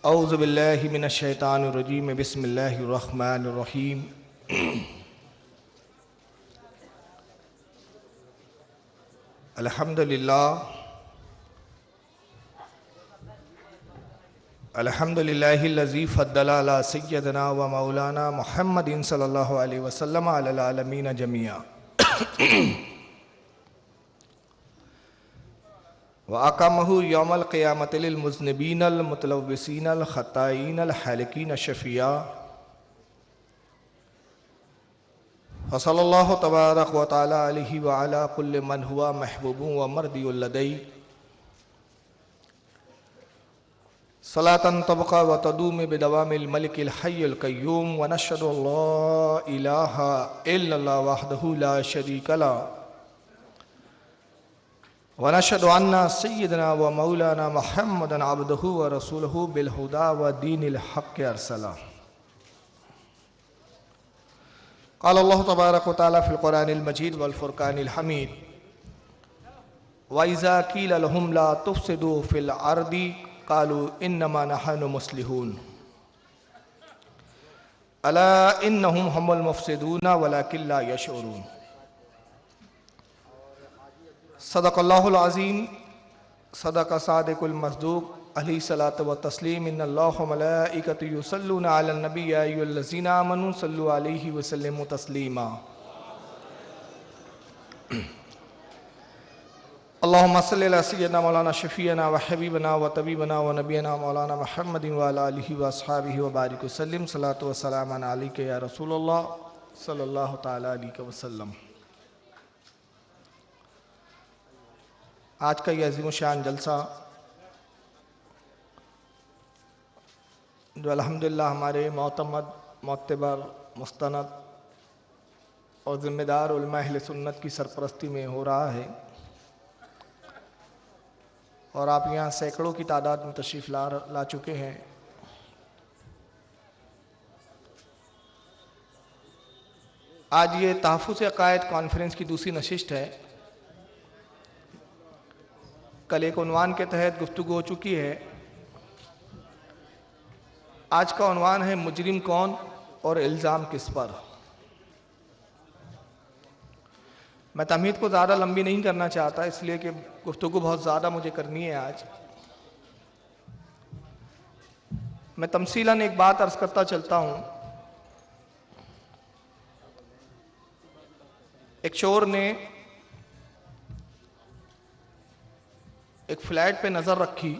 اعوذ باللہ من الشیطان الرجیم بسم اللہ الرحمن الرحیم الحمدللہ الذی فضل علی سیدنا و مولانا محمد صلی اللہ علیہ وسلم علی العالمین جميعا وَأَقَامَهُ يَوْمَ الْقِيَامَةِ لِلْمُذْنِبِينَ الْمُتَلَوِّثِينَ الْخَطَّائِينَ الْحَالِقِينَ الشَّفِيعَ وصلی اللہ تبارک و تعالی علیہ وعلا کل من ہوا محبوب و مرضی لدی صلاة تبقى وتدوم بدوام الملك الحي القيوم ونشهد ان لا اله الا الله وحده لا شريك له ونشهد ان سيدنا ومولانا محمدا عبده ورسوله بالهدى ودين الحق ارسله قال الله تبارك وتعالى في القرآن المجيد والفرقان الحميد وإذا قيل لهم لا تفسدوا في الأرض قالوا إنما نحن مصلحون ألا إنهم هم المفسدون ولكن لا يشعرون صدق الله العظيم صدق صادق المصدوق علیہ الصلاۃ والتسلیم ان اللہ ملائکۃ یصلون علی النبی یا ایھا الذین آمنوا صلوا علیہ وسلموا تسلیما اللہم صلی علی سیدنا مولانا شفیعنا وحبیبنا وطبیبنا ونبینا مولانا محمد وعلی آلہ واصحابہ وبارک وسلم صلاۃ وسلام علیک یا رسول اللہ صلی اللہ تعالی علیہ وسلم۔ آج کا یہ عظیم الشان جلسہ جو الحمدللہ ہمارے معتمد، معتبر، مستند اور ذمہ دار علماء اہل سنت کی سرپرستی میں ہو رہا ہے، اور آپ یہاں سینکڑوں کی تعداد میں تشریف لا چکے ہیں۔ آج یہ تحفظ عقائد کانفرنس کی دوسری نشست ہے۔ کل ایک عنوان کے تحت گفتگو ہو چکی ہے۔ آج کا عنوان ہے مجرم کون اور الزام کس پر۔ میں تمہید کو زیادہ لمبی نہیں کرنا چاہتا، اس لیے کہ گفتگو بہت زیادہ مجھے کرنی ہے آج۔ میں تمثیلاً ایک بات عرض کرتا چلتا ہوں۔ ایک چور نے ایک فلیٹ پہ نظر رکھی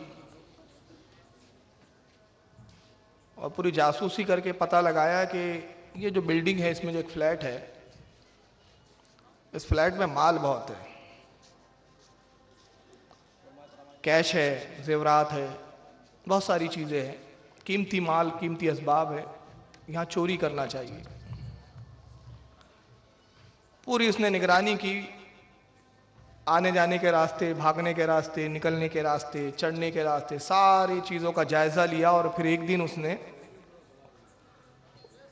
اور پوری جاسوسی کر کے پتہ لگایا کہ یہ جو بلڈنگ ہے، اس میں جو ایک فلیٹ ہے، اس فلیٹ میں مال بہت ہے، کیش ہے، زیورات ہے، بہت ساری چیزیں ہیں، قیمتی مال، قیمتی اسباب ہے، یہاں چوری کرنا چاہیے۔ پوری اس نے نگرانی کی، آنے جانے کے راستے، بھاگنے کے راستے، نکلنے کے راستے، چڑھنے کے راستے، ساری چیزوں کا جائزہ لیا، اور پھر ایک دن اس نے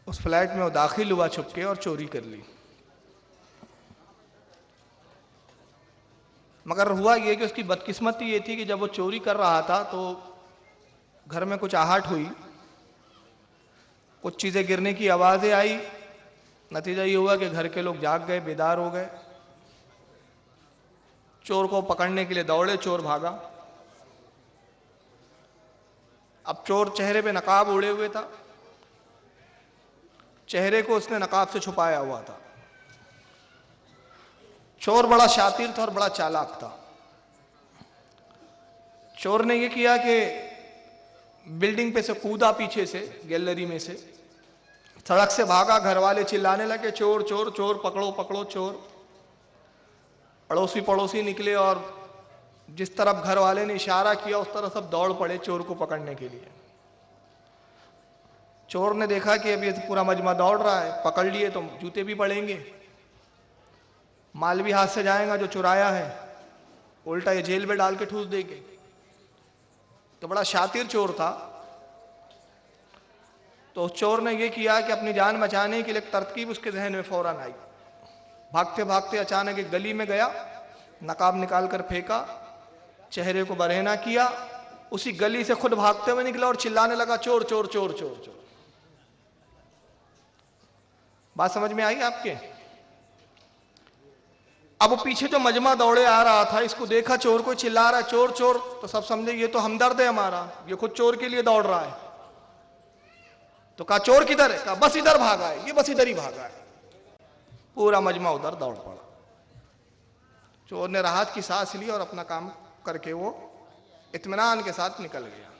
اس فلیٹ میں وہ داخل ہوا چھپ کے اور چوری کر لی۔ مگر ہوا یہ کہ اس کی بدقسمتی یہ تھی کہ جب وہ چوری کر رہا تھا تو گھر میں کچھ آہٹ ہوئی، کچھ چیزیں گرنے کی آوازیں آئی، نتیجہ یہ ہوا کہ گھر کے لوگ جاگ گئے، بیدار ہو گئے، چور کو پکڑنے کے لیے دوڑے، چور بھاگا۔ اب چور چہرے پہ نقاب اوڑے ہوئے تھا، چہرے کو اس نے نقاب سے چھپایا ہوا تھا۔ چور بڑا شاطر تھا اور بڑا چالاک تھا۔ چور نے یہ کیا کہ بلڈنگ پہ سے کودا، پیچھے سے گیلری میں سے سڑک سے بھاگا، گھر والے چلانے لگے چور چور چور، پکڑو پکڑو چور۔ پڑوسی نکلے اور جس طرف گھر والے نے اشارہ کیا اس طرف سب دوڑ پڑے چور کو پکڑنے کے لیے۔ چور نے دیکھا کہ اب یہ پورا مجمع دوڑ رہا ہے، پکڑ لیے تو جوتے بھی پڑیں گے، مال بھی ہاتھ سے جائے گا جو چرایا ہے، الٹا یہ جیل میں ڈال کے ٹھوس دے گے۔ تو بڑا شاطر چور تھا، تو اس چور نے یہ کیا کہ اپنی جان بچانے کے لیے ایک ترکیب اس کے ذہن میں فوراً آئی۔ بھاگتے بھاگتے اچانک ایک گلی میں گیا، نقاب نکال کر پھینکا، چہرے کو برہنہ کیا، اسی گلی سے خود بھاگتے ہوئے نکلا اور چلانے لگا چور چور چور چور چور. بات سمجھ میں آئی آپ کے؟ اب وہ پیچھے جو مجمع دوڑے آ رہا تھا اس کو دیکھا چور کو چلا رہا ہے چور چور، تو سب سمجھے یہ تو ہمدرد ہے ہمارا، یہ خود چور کے لیے دوڑ رہا ہے. تو کہا چور کدھر ہے؟ کہا بس ادھر بھاگا ہے، یہ بس ادھر ہی بھاگا ہے. پورا مجمع ادھر دوڑ پڑا. چور نے راحت کی سانس لی اور اپنا کام کر کے وہ اطمینان کے ساتھ نکل گیا.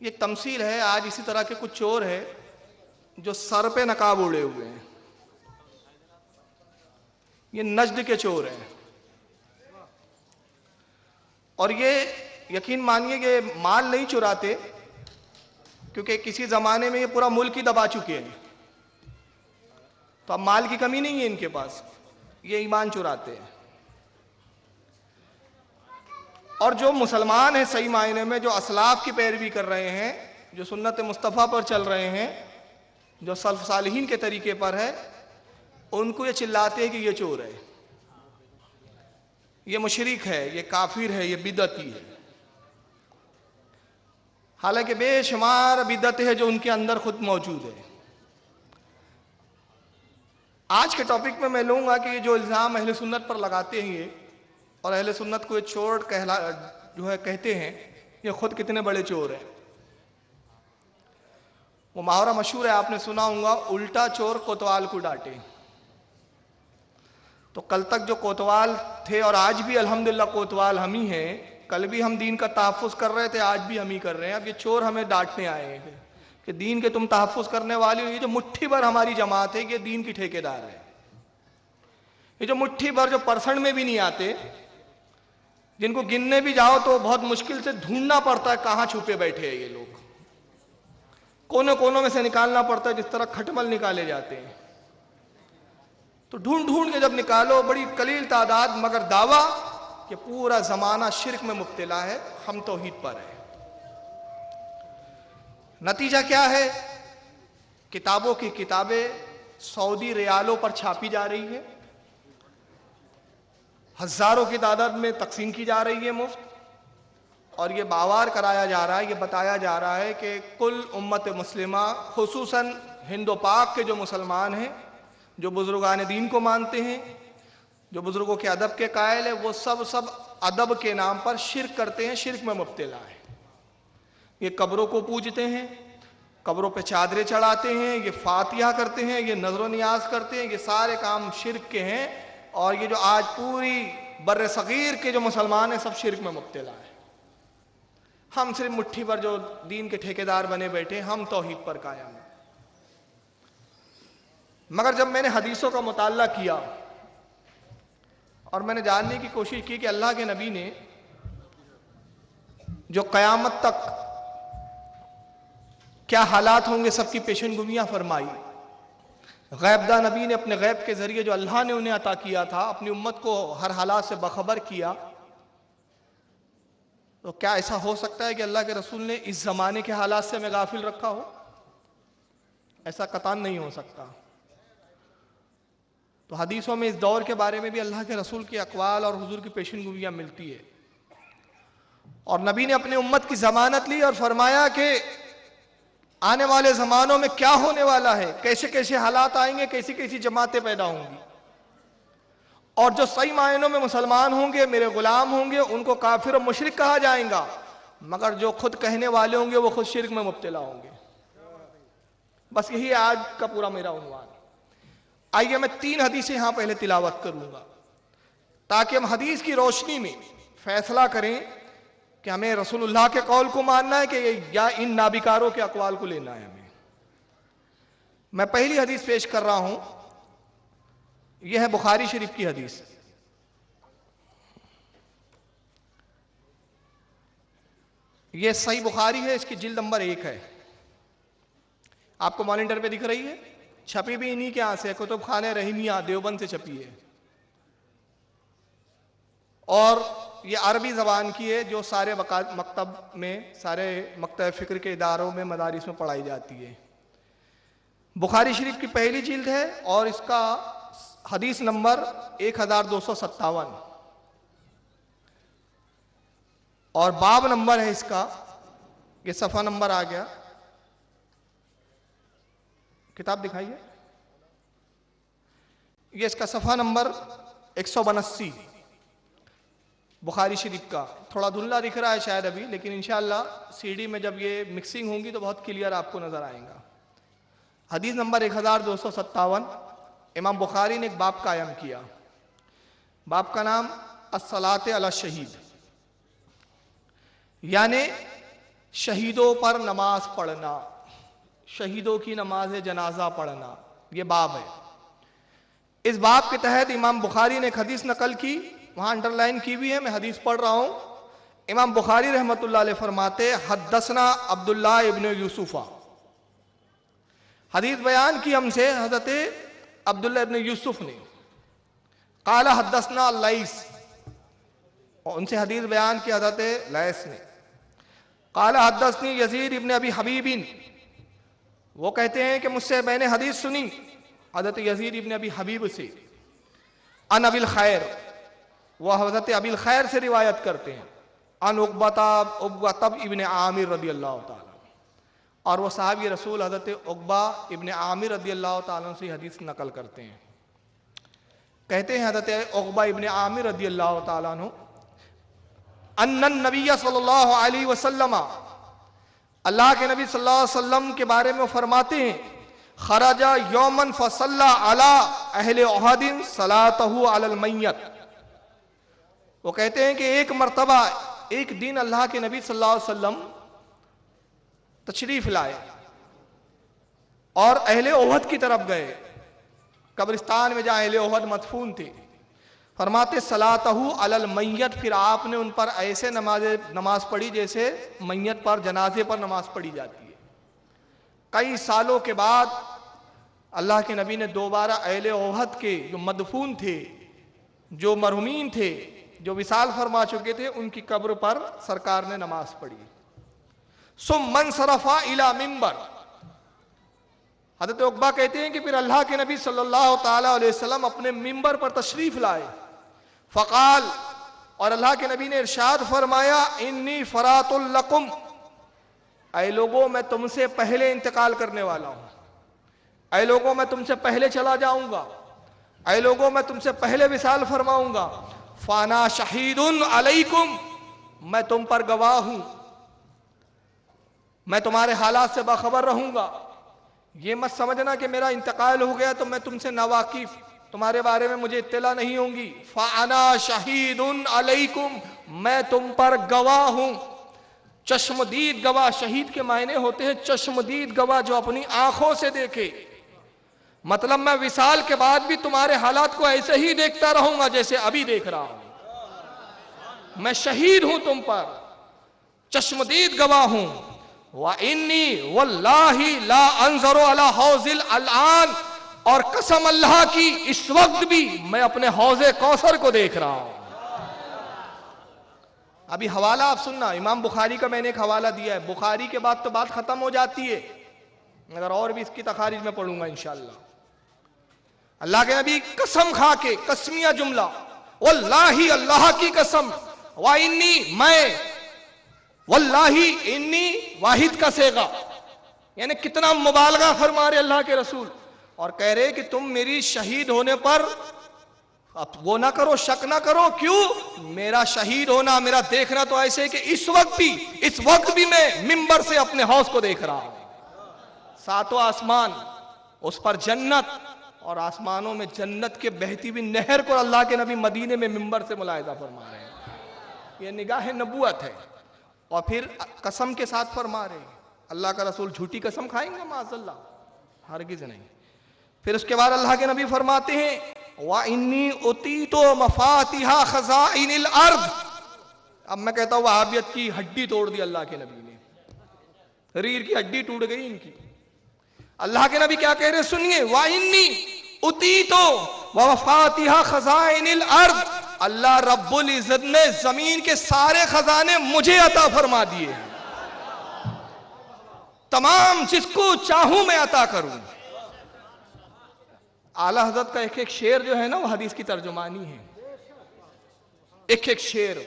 یہ ایک تمثیل ہے. آج اسی طرح کے کچھ چور ہیں جو سر پہ نقاب اڑے ہوئے ہیں. یہ نجد کے چور ہیں، اور یہ یقین مانیے کہ مال نہیں چراتے، کیونکہ کسی زمانے میں یہ پورا ملک ہی دبا چکے ہیں، تو اب مال کی کمی نہیں ہے ان کے پاس. یہ ایمان چراتے ہیں. اور جو مسلمان ہیں صحیح معنی میں، جو اسلاف کی پیروی کر رہے ہیں، جو سنت مصطفیٰ پر چل رہے ہیں، جو سلف صالحین کے طریقے پر ہے، ان کو یہ چلاتے ہیں کہ یہ چور ہے، یہ مشرک ہے، یہ کافر ہے، یہ بدعتی ہے. حالانکہ بے شمار بدعت ہے جو ان کے اندر خود موجود ہے. آج کے ٹاپک میں لوں گا کہ یہ جو الزام اہل سنت پر لگاتے ہیں یہ، اور اہل سنت کو یہ چور جو ہے کہتے ہیں، یہ خود کتنے بڑے چور ہیں. وہ محاورہ مشہور ہے، آپ نے سنا ہوگا، الٹا چور کوتوال کو ڈانٹے. تو کل تک جو کوتوال تھے، اور آج بھی الحمدللہ کوتوال ہم ہی ہیں، کل بھی ہم دین کا تحفظ کر رہے تھے، آج بھی ہم ہی کر رہے ہیں. اب یہ چور ہمیں ڈانٹنے آئے ہیں کہ دین کے تم تحفظ کرنے والے ہو. یہ جو مٹھی بھر ہماری جماعت ہے یہ دین کی ٹھیکیدار ہے. یہ جو مٹھی بھر جو پرسنٹ میں بھی نہیں آتے، جن کو گننے بھی جاؤ تو بہت مشکل سے ڈھونڈنا پڑتا ہے کہاں چھپے بیٹھے ہیں یہ لوگ، کونوں کونوں میں سے نکالنا پڑتا ہے جس طرح کھٹمل نکالے جاتے ہیں. تو ڈھونڈ ڈھونڈ کے جب نکالو، بڑی قلیل تعداد، مگر دعویٰ کہ پورا زمانہ شرک میں مبتلا ہے، ہم توحید پر ہیں. نتیجہ کیا ہے؟ کتابوں کی کتابیں سعودی ریالوں پر چھاپی جا رہی ہے، ہزاروں کی تعداد میں تقسیم کی جا رہی ہے مفت، اور یہ باور کرایا جا رہا ہے، یہ بتایا جا رہا ہے کہ کل امت مسلمہ، خصوصاً ہند و پاک کے جو مسلمان ہیں، جو بزرگان دین کو مانتے ہیں، جو بزرگوں کے ادب کے قائل ہیں، وہ سب ادب کے نام پر شرک کرتے ہیں، شرک میں مبتلا ہے. یہ قبروں کو پوجتے ہیں، قبروں پہ چادریں چڑھاتے ہیں، یہ فاتحہ کرتے ہیں، یہ نذر و نیاز کرتے ہیں. یہ سارے کام شرک کے ہیں، اور یہ جو آج پوری بر صغیر کے جو مسلمان ہیں سب شرک میں مبتلا ہے. ہم صرف مٹھی پر جو دین کے ٹھیکیدار بنے بیٹھے، ہم توحید پر قائم ہیں. مگر جب میں نے حدیثوں کا مطالعہ کیا اور میں نے جاننے کی کوشش کی کہ اللہ کے نبی نے جو قیامت تک کیا حالات ہوں گے سب کی پیشن گوئیاں فرمائی، غیب داں نبی نے اپنے غیب کے ذریعے جو اللہ نے انہیں عطا کیا تھا اپنی امت کو ہر حالات سے باخبر کیا، تو کیا ایسا ہو سکتا ہے کہ اللہ کے رسول نے اس زمانے کے حالات سے ہمیں غافل رکھا ہو؟ ایسا قطعاً نہیں ہو سکتا. تو حدیثوں میں اس دور کے بارے میں بھی اللہ کے رسول کے اقوال اور حضور کی پیشن گوئیاں ملتی ہے، اور نبی نے اپنی امت کی ضمانت لی اور فرمایا کہ آنے والے زمانوں میں کیا ہونے والا ہے، کیسے کیسے حالات آئیں گے، کیسی کیسی جماعتیں پیدا ہوں گی، اور جو صحیح معنوں میں مسلمان ہوں گے، میرے غلام ہوں گے، ان کو کافر و مشرک کہا جائیں گا، مگر جو خود کہنے والے ہوں گے وہ خود شرک میں مبتلا ہوں گے. بس یہی آج کا پورا میرا عنوان. آئیے میں 3 حدیثیں یہاں پہلے تلاوت کروں گا تاکہ ہم حدیث کی روشنی میں فیصلہ کریں کہ ہمیں رسول اللہ کے قول کو ماننا ہے کہ یا ان نابکاروں کے اقوال کو لینا ہے ہمیں. میں پہلی حدیث پیش کر رہا ہوں، یہ ہے بخاری شریف کی حدیث. یہ صحیح بخاری ہے، اس کی جلد نمبر 1 ہے، آپ کو مانیٹر پہ دکھ رہی ہے، چھپی بھی انہی کے ہاں سے، کتب خانہ رحیمیہ دیوبند سے چھپی ہے، اور یہ عربی زبان کی ہے جو سارے مکتب میں، سارے مکتب فکر کے اداروں میں، مدارس میں پڑھائی جاتی ہے. بخاری شریف کی پہلی جلد ہے اور اس کا حدیث نمبر 1257. اور باب نمبر ہے اس کا، یہ صفحہ نمبر آ گیا، کتاب دکھائیے، یہ اس کا صفحہ نمبر 182 بخاری شریف کا. تھوڑا دھندلا دکھ رہا ہے شاید ابھی، لیکن انشاءاللہ سی ڈی میں جب یہ مکسنگ ہوں گی تو بہت کلیئر آپ کو نظر آئیں گا. حدیث نمبر 1257. امام بخاری نے ایک باب قائم کیا، باب کا نام الصلاۃ علی الشہید، یعنی شہیدوں پر نماز پڑھنا، شہیدوں کی نماز جنازہ پڑھنا، یہ باب ہے. اس باب کے تحت امام بخاری نے ایک حدیث نقل کی، وہاں انڈرلائن کی بھی ہے، میں حدیث پڑھ رہا ہوں. امام بخاری رحمۃ اللہ علیہ فرماتے حدثنا عبداللہ ابن یوسف، حدیث بیان کی ہم سے حضرت عبداللہ ابن یوسف نے. قال حدثنا لیث، اور ان سے حدیث بیان کی حضرت لیث نے. قال حدثنی یزید ابن ابی حبیب، وہ کہتے ہیں کہ مجھ سے میں نے حدیث سنی حضرت یزید ابن ابی حبیب سے. عن ابی الخیر، وہ حضرت ابی الخیر سے روایت کرتے ہیں. عن عقبہ ابن عامر رضی اللہ تعالیٰ، اور وہ صحابی رسول حضرت عقبہ ابن عامر رضی اللہ تعالیٰ سے حدیث نقل کرتے ہیں. کہتے ہیں حضرت عقبہ ابن عامر رضی اللہ تعالیٰ عنہ ان النبی صلی اللہ علیہ وسلم، اللہ کے نبی صلی اللہ علیہ وسلم کے بارے میں فرماتے ہیں خرج یومن فصلی علی اہل احد صلاتہ علی المیت. وہ کہتے ہیں کہ ایک مرتبہ ایک دن اللہ کے نبی صلی اللہ علیہ وسلم تشریف لائے اور اہل احد کی طرف گئے، قبرستان میں جہاں اہل احد مدفون تھے. فرماتے صلاتہ علی المیت، پھر آپ نے ان پر ایسے نماز پڑھی جیسے میت پر، جنازے پر نماز پڑھی جاتی ہے. کئی سالوں کے بعد اللہ کے نبی نے دوبارہ اہل احد کے جو مدفون تھے، جو مرحومین تھے، جو وصال فرما چکے تھے، ان کی قبر پر سرکار نے نماز پڑھی. ثم انصرف الی منبر، حضرت عقبہ کہتے ہیں کہ پھر اللہ کے نبی صلی اللہ تعالیٰ علیہ وسلم اپنے منبر پر تشریف لائے. فقال، اور اللہ کے نبی نے ارشاد فرمایا انی فرات لکم، اے لوگوں میں تم سے پہلے انتقال کرنے والا ہوں، اے لوگوں میں تم سے پہلے چلا جاؤں گا، اے لوگوں میں تم سے پہلے وصال فرماؤں گا. فانا شہید علیکم، میں تم پر گواہ ہوں، میں تمہارے حالات سے باخبر رہوں گا. یہ مت سمجھنا کہ میرا انتقال ہو گیا تو میں تم سے ناواقف، تمہارے بارے میں مجھے اطلاع نہیں ہوں گی. فانا شہید علیکم، میں تم پر گواہ ہوں. چشمدید گواہ، شہید کے معنی ہوتے ہیں چشمدید گواہ، جو اپنی آنکھوں سے دیکھے. مطلب میں وصال کے بعد بھی تمہارے حالات کو ایسے ہی دیکھتا رہوں گا جیسے ابھی دیکھ رہا ہوں. میں شہید ہوں تم پر، چشمدید گواہ ہوں. وَإِنِّي وَاللَّهِ لَا أَنظَرُ عَلَى حَوْضِ الْآنِ، اور قسم اللہ کی اس وقت بھی میں اپنے حوض کوثر کو دیکھ رہا ہوں. ابھی حوالہ آپ سننا، امام بخاری کا میں نے ایک حوالہ دیا ہے، بخاری کے بعد تو بات ختم ہو جاتی ہے، مگر اور بھی اس کی تخارج میں پڑھوں گا انشاءاللہ. اللہ کے نبی قسم کھا کے، قسمیہ جملہ، واللہ اللہ کی قسم، وَإِنِّي میں، واللہ انی واحد کا صیغہ، یعنی کتنا مبالغہ فرما رہے اللہ کے رسول، اور کہہ رہے کہ تم میری شہید ہونے پر اب وہ نہ کرو، شک نہ کرو. کیوں؟ میرا شہید ہونا، میرا دیکھنا تو ایسے کہ اس وقت بھی میں منبر سے اپنے حوض کو دیکھ رہا ہوں. ساتوں آسمان، اس پر جنت، اور آسمانوں میں جنت کے بہتی ہوئی نہر کو اللہ کے نبی مدینے میں منبر سے ملاحظہ فرما رہے ہیں. یہ نگاہ نبوت ہے. اور پھر قسم کے ساتھ فرما رہے ہیں. اللہ کا رسول جھوٹی قسم کھائیں گے؟ معاذ اللہ، ہرگز نہیں. پھر اس کے بعد اللہ کے نبی فرماتے ہیں وَإِنِّي أُوتِيتُ مَفَاتِحَ خَزَائِنِ الْأَرْضِ. اب میں کہتا ہوں وہابیت کی ہڈی توڑ دی اللہ کے نبی نے، ریڑھ کی ہڈی ٹوٹ گئی ان کی. اللہ کے نبی کیا کہہ رہے سنیے، وَإِنِّي أُوتِيتُ مَفَاتِحَ خَزَائِنِ الْأَرْضِ، اللہ رب العزت نے زمین کے سارے خزانے مجھے عطا فرما دیے، تمام جس کو چاہوں میں عطا کروں. اعلیٰ حضرت کا ایک ایک شعر جو ہے نا وہ حدیث کی ترجمانی ہے. ایک ایک شعر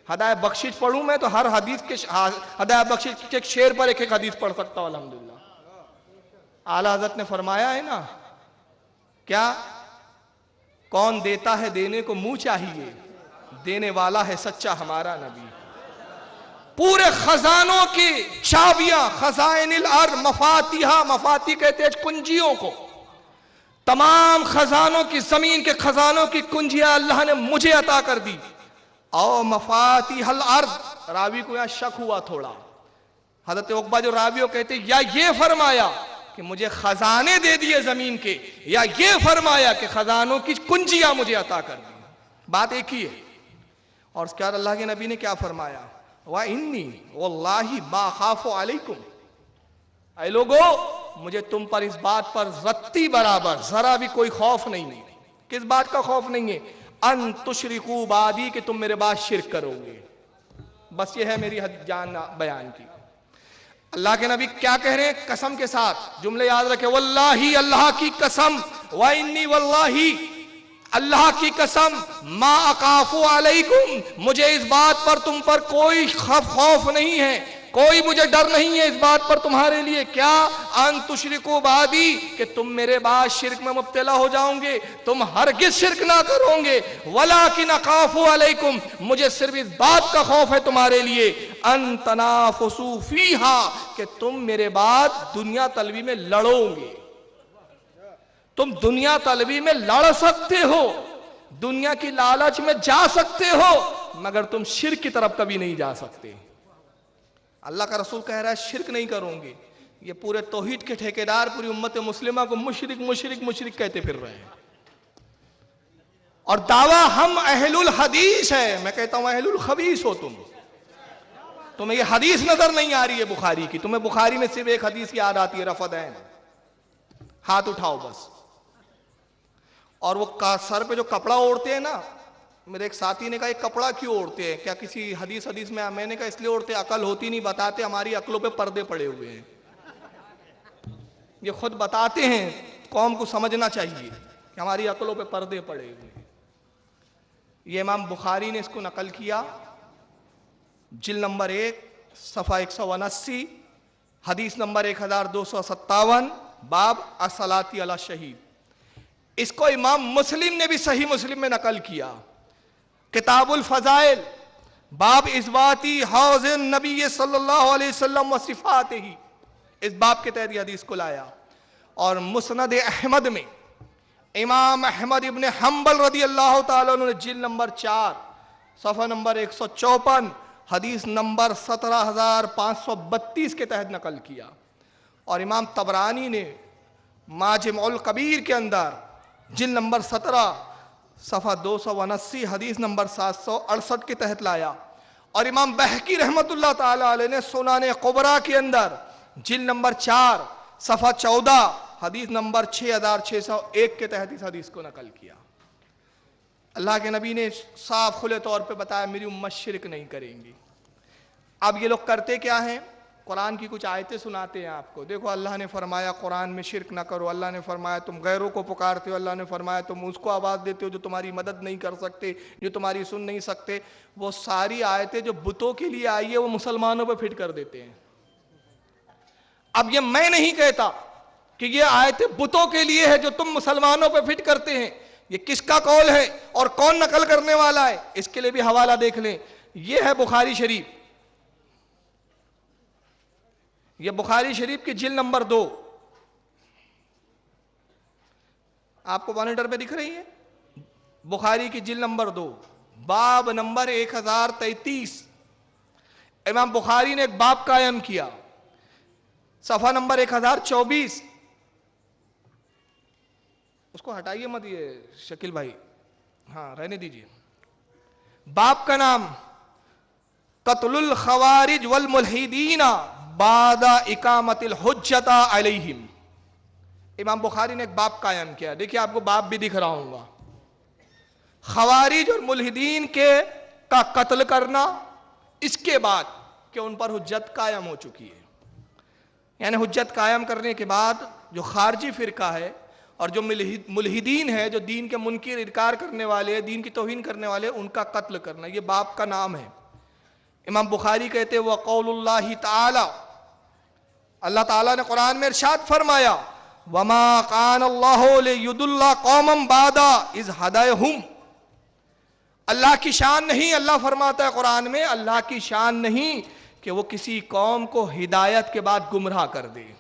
ہدایت بخشش پڑھوں میں تو ہر حدیث کے ہدایت بخشش کے ایک شعر پر ایک ایک حدیث پڑھ سکتا ہوں الحمدللہ۔ اعلیٰ حضرت نے فرمایا ہے نا، کیا کون دیتا ہے دینے کو منہ چاہیے، دینے والا ہے سچا ہمارا نبی۔ پورے خزانوں کی چابیاں، خزائن الارض مفاتیحہ، مفاتی کہتے ہیں کنجیوں کو، تمام خزانوں کی، زمین کے خزانوں کی کنجیاں اللہ نے مجھے عطا کر دی۔ او مفاتیح الارض، راوی کو یہاں شک ہوا تھوڑا، حضرت عقبہ جو راویوں کہتے ہیں یا یہ فرمایا کہ مجھے خزانے دے دیے زمین کے، یا یہ فرمایا کہ خزانوں کی کنجیاں مجھے عطا کر دی، بات ایک ہی ہے۔ اور اس کے بعد اللہ کے نبی نے کیا فرمایا؟ وَإِنِّي وَاللَّهِ مَا خَافُ عَلَيْكُمْ، اے لوگو مجھے تم پر اس بات پر رتی برابر ذرا بھی کوئی خوف نہیں ہے۔ کس بات کا خوف نہیں ہے؟ ان تشرکوا بعدی، کہ تم میرے بعد شرک کرو گے، بس یہ ہے میری حد جان بیان کی۔ اللہ کے نبی کیا کہہ رہے ہیں؟ قسم کے ساتھ جملے یاد رکھے، واللہ اللہ کی قسم، وَإِنِّي وَاللَّهِ اللہ کی قسم، ما اخاف علیکم، مجھے اس بات پر تم پر کوئی خوف نہیں ہے، کوئی مجھے ڈر نہیں ہے اس بات پر تمہارے لیے، کیا ان تشرکوا بعدی، کہ تم میرے بعد شرک میں مبتلا ہو جاؤں گے، تم ہرگز شرک نہ کرو گے، ولیکن اخاف علیکم، مجھے صرف اس بات کا خوف ہے تمہارے لیے، ان تنافسوا فیہا، کہ تم میرے بعد دنیا طلبی میں لڑو گے۔ تم دنیا طلبی میں لڑ سکتے ہو، دنیا کی لالچ میں جا سکتے ہو، مگر تم شرک کی طرف کبھی نہیں جا سکتے۔ اللہ کا رسول کہہ رہا ہے شرک نہیں کروں گے، یہ پورے توحید کے ٹھیکیدار پوری امت مسلمہ کو مشرک مشرک مشرک کہتے پھر رہے ہیں، اور دعویٰ ہم اہل الحدیث ہے، میں کہتا ہوں اہل الخبیث ہو تم۔ تمہیں یہ حدیث نظر نہیں آ رہی ہے بخاری کی، تمہیں بخاری میں صرف ایک حدیث یاد آتی ہے، رفع دین، ہاتھ اٹھاؤ بس۔ اور وہ سر پہ جو کپڑا اوڑھتے ہیں نا، میرے ایک ساتھی نے کہا یہ کپڑا کیوں اوڑھتے ہیں؟ کیا کسی حدیث میں نے کہا اس لیے اوڑھتے، عقل ہوتی نہیں، بتاتے ہماری عقلوں پہ پردے پڑے ہوئے ہیں، یہ خود بتاتے ہیں، قوم کو سمجھنا چاہیے کہ ہماری عقلوں پہ پردے پڑے ہوئے ہیں۔ یہ امام بخاری نے اس کو نقل کیا، جلد نمبر 1 صفحہ 179، حدیث نمبر 1257، باب الصلاۃ علی الشہید۔ اس کو امام مسلم نے بھی صحیح مسلم میں نقل کیا، کتاب الفضائل، باب اثباتی حوض النبی صلی اللہ علیہ وسلم و صفاتہ، اس باب کے تحت یہ حدیث کو لایا۔ اور مسند احمد میں امام احمد ابن حنبل رضی اللہ تعالیٰ عنہ نے جلد نمبر 4 صفحہ نمبر 154 حدیث نمبر 17532 کے تحت نقل کیا۔ اور امام طبرانی نے معجم الکبیر کے اندر جلد نمبر 17 صفحہ 279 حدیث نمبر 768 کے تحت لایا۔ اور امام بہقی رحمت اللہ تعالیٰ علیہ نے سنن کبریٰ کے اندر جلد نمبر 4 صفحہ 14 حدیث نمبر 6601 کے تحت اس حدیث کو نقل کیا۔ اللہ کے نبی نے صاف کھلے طور پہ بتایا میری امت شرک نہیں کریں گی۔ اب یہ لوگ کرتے کیا ہیں؟ قرآن کی کچھ آیتیں سناتے ہیں آپ کو، دیکھو اللہ نے فرمایا قرآن میں شرک نہ کرو، اللہ نے فرمایا تم غیروں کو پکارتے ہو، اللہ نے فرمایا تم اس کو آواز دیتے ہو جو تمہاری مدد نہیں کر سکتے، جو تمہاری سن نہیں سکتے۔ وہ ساری آیتیں جو بتوں کے لیے آئی ہے وہ مسلمانوں پہ فٹ کر دیتے ہیں۔ اب یہ میں نہیں کہتا کہ یہ آیتیں بتوں کے لیے ہے جو تم مسلمانوں پہ فٹ کرتے ہیں، یہ کس کا قول ہے اور کون نقل کرنے والا ہے، اس کے لیے بھی حوالہ دیکھ لیں۔ یہ ہے بخاری شریف، یہ بخاری شریف کی جلد نمبر 2 آپ کو مانیٹر پہ دکھ رہی ہے، بخاری کی جلد نمبر 2 باب نمبر 1033۔ امام بخاری نے ایک باب قائم کیا، صفحہ نمبر 1024۔ اس کو ہٹائیے مت یہ شکیل بھائی، ہاں رہنے دیجئے۔ باب کا نام قتل الخوارج والملحدین بعد اقامت الحجت علیہم۔ امام بخاری نے ایک باب قائم کیا، دیکھیے آپ کو باب بھی دکھ رہا ہوں گا، خوارج اور ملحدین کا قتل کرنا اس کے بعد کہ ان پر حجت قائم ہو چکی ہے، یعنی حجت قائم کرنے کے بعد جو خارجی فرقہ ہے اور جو ملحدین ہے، جو دین کے منکر انکار کرنے والے، دین کی توہین کرنے والے، ان کا قتل کرنا، یہ باب کا نام ہے۔ امام بخاری کہتے ہیں وقول اللہ تعالی، اللہ تعالیٰ نے قرآن میں ارشاد فرمایا وما کان اللہ لیضل قوما بعد اذ ہداہم، اللہ کی شان نہیں، اللہ فرماتا ہے قرآن میں اللہ کی شان نہیں کہ وہ کسی قوم کو ہدایت کے بعد گمراہ کر دے۔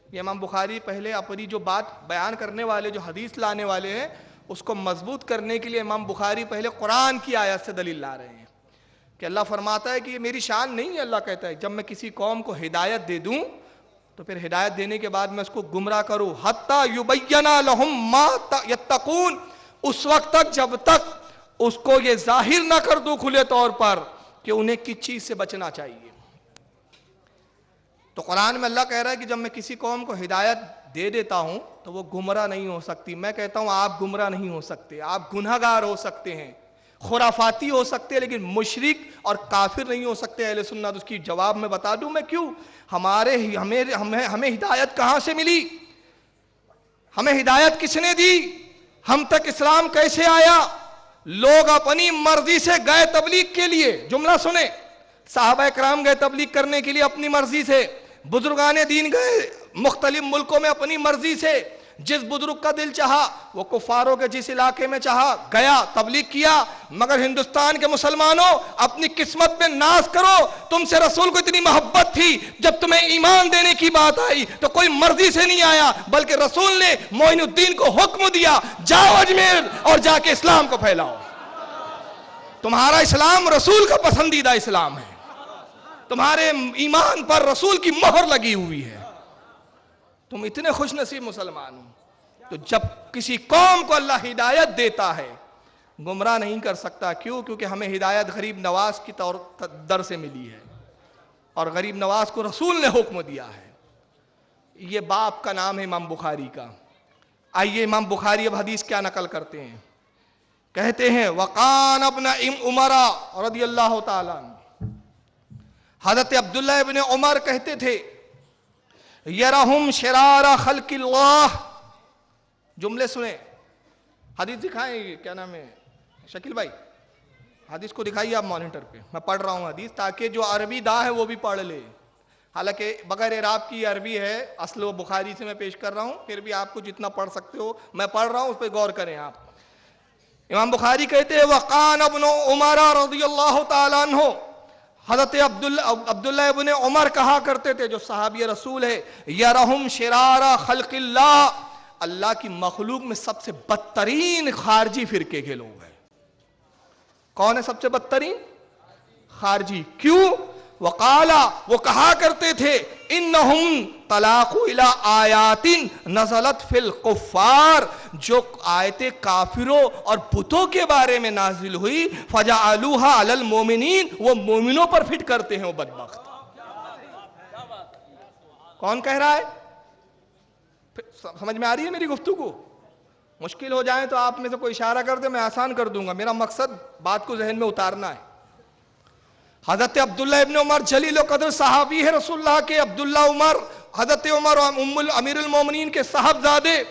یہ امام بخاری پہلے اپنی جو بات بیان کرنے والے، جو حدیث لانے والے ہیں، اس کو مضبوط کرنے کے لیے امام بخاری پہلے قرآن کی آیت سے دلیل لا رہے ہیں کہ اللہ فرماتا ہے کہ یہ میری شان نہیں ہے۔ اللہ کہتا ہے جب میں کسی قوم کو ہدایت دے دوں تو پھر ہدایت دینے کے بعد میں اس کو گمراہ کروں، حتی یبین لہم ما یتقون، اس وقت تک جب تک اس کو یہ ظاہر نہ کر دوں کھلے طور پر کہ انہیں کس چیز سے بچنا چاہیے۔ تو قرآن میں اللہ کہہ رہا ہے کہ جب میں کسی قوم کو ہدایت دے دیتا ہوں تو وہ گمراہ نہیں ہو سکتی۔ میں کہتا ہوں آپ گمراہ نہیں ہو سکتے، آپ گنہگار ہو سکتے ہیں، خرافاتی ہو سکتے ہیں، لیکن مشرک اور کافر نہیں ہو سکتے اہل سنت۔ اس کی جواب میں بتا دوں میں کیوں؟ ہمیں ہدایت کہاں سے ملی؟ ہمیں ہدایت کس نے دی؟ ہم تک اسلام کیسے آیا؟ لوگ اپنی مرضی سے گئے تبلیغ کے لیے۔ جملہ سنیں، صحابہ کرام گئے تبلیغ کرنے کے لیے اپنی مرضی سے، بزرگان دین گئے مختلف ملکوں میں اپنی مرضی سے، جس بزرگ کا دل چاہا وہ کفاروں کے جس علاقے میں چاہا گیا تبلیغ کیا۔ مگر ہندوستان کے مسلمانوں اپنی قسمت میں ناز کرو، تم سے رسول کو اتنی محبت تھی، جب تمہیں ایمان دینے کی بات آئی تو کوئی مرضی سے نہیں آیا، بلکہ رسول نے معین الدین کو حکم دیا جاؤ اجمیر اور جا کے اسلام کو پھیلاؤ۔ تمہارا اسلام رسول کا پسندیدہ اسلام ہے، تمہارے ایمان پر رسول کی مہر لگی ہوئی ہے، تم اتنے خوش نصیب مسلمان ہو۔ تو جب کسی قوم کو اللہ ہدایت دیتا ہے گمراہ نہیں کر سکتا۔ کیوں؟ کیونکہ ہمیں ہدایت غریب نواز کی در سے ملی ہے، اور غریب نواز کو رسول نے حکم دیا ہے۔ یہ باپ کا نام ہے امام بخاری کا۔ آئیے امام بخاری اب حدیث کیا نقل کرتے ہیں، کہتے ہیں وقان ابن عمر رضی اللہ تعالیٰ عنہ، حضرت عبداللہ ابن عمر کہتے تھے یرہم شرار خلق اللہ، جملے سنیں، حدیث دکھائیں، کیا نام ہے شکیل بھائی، حدیث کو دکھائیے آپ مانیٹر پہ، میں پڑھ رہا ہوں حدیث تاکہ جو عربی دا ہے وہ بھی پڑھ لے۔ حالانکہ بغیر اعراب کی عربی ہے، اصل و بخاری سے میں پیش کر رہا ہوں، پھر بھی آپ کو جتنا پڑھ سکتے ہو میں پڑھ رہا ہوں، اس پہ غور کریں آپ۔ امام بخاری کہتے ہیں وقان ابن عمر رضی اللہ تعالیٰ عنہ، حضرت عبداللہ ابن عمر کہا کرتے تھے جو صحابی رسول ہے، یرہم شرار خلق اللہ، اللہ کی مخلوق میں سب سے بدترین خارجی فرقے کے لوگ ہیں۔ کون ہے سب سے بدترین؟ خارجی۔ کیوں؟ وقالا، وہ کہا کرتے تھے انہم طلاقوا الی آیات نزلت فی الکفار، جو آیتیں کافروں اور بتوں کے بارے میں نازل ہوئی فجعلوها علی المومنین، وہ مومنوں پر فٹ کرتے ہیں وہ بدبخت۔ کون کہہ رہا ہے؟ سمجھ میں آ رہی ہے میری گفتگو؟ مشکل ہو جائیں تو آپ میں سے کوئی اشارہ کر دے، میں آسان کر دوں گا، میرا مقصد بات کو ذہن میں اتارنا ہے۔ حضرت عبداللہ ابن عمر جلیل و قدر صحابی ہے رسول اللہ کے، عبداللہ عمر، حضرت عمر امیر المومنین کے صاحبزادے،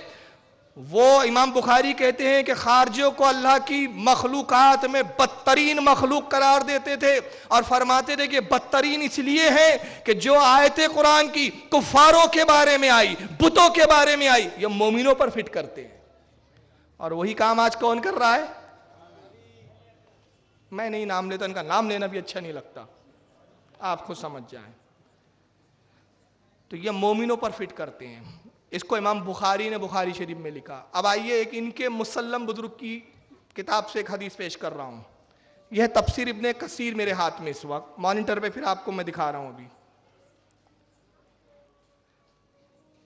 وہ امام بخاری کہتے ہیں کہ خارجیوں کو اللہ کی مخلوقات میں بدترین مخلوق قرار دیتے تھے، اور فرماتے تھے کہ بدترین اس لیے ہے کہ جو آیتیں قرآن کی کفاروں کے بارے میں آئی، بتوں کے بارے میں آئی، یہ مومنوں پر فٹ کرتے ہیں۔ اور وہی کام آج کون کر رہا ہے؟ میں نہیں نام لیتا، ان کا نام لینا بھی اچھا نہیں لگتا، آپ خود سمجھ جائیں۔ تو یہ مومنوں پر فٹ کرتے ہیں، اس کو امام بخاری نے بخاری شریف میں لکھا۔ اب آئیے ایک ان کے مسلم بزرگ کی کتاب سے ایک حدیث پیش کر رہا ہوں، یہ ہے تفسیر ابن کثیر میرے ہاتھ میں اس وقت، مانیٹر پہ پھر آپ کو میں دکھا رہا ہوں ابھی۔